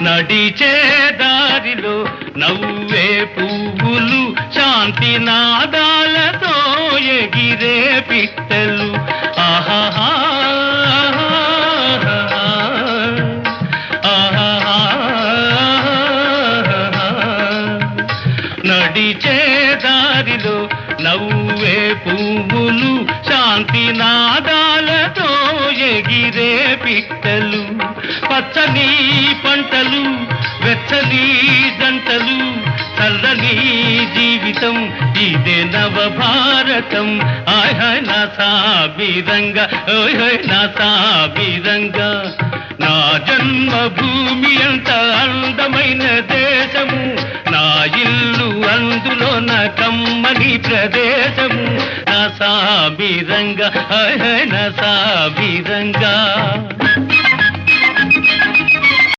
నడిచే దారిలో నవ్వే పువ్వులు శాంతి నాదాలతో ఎగిరే పిట్టలు ఆహాహా నడిచే దారిలో నవ్వే పువ్వులు శాంతి నాదాలతో ఎగిరే పిట్టలు పచ్చని పంటలు వెచ్చని జంటలు చల్లని జీవితం ఇదే నవ భారతం ఆయ్ హాయ్ నా సాబిరంగా ఓయ్ హాయ్ నా సాబిరంగా నా జన్మభూమి అంత అందమైన దేశము నా ఇల్లు అందులో నా కమ్మని ప్రదేశము నా సాబిరంగా హాయ్ హాయ్ నా సాబిరంగా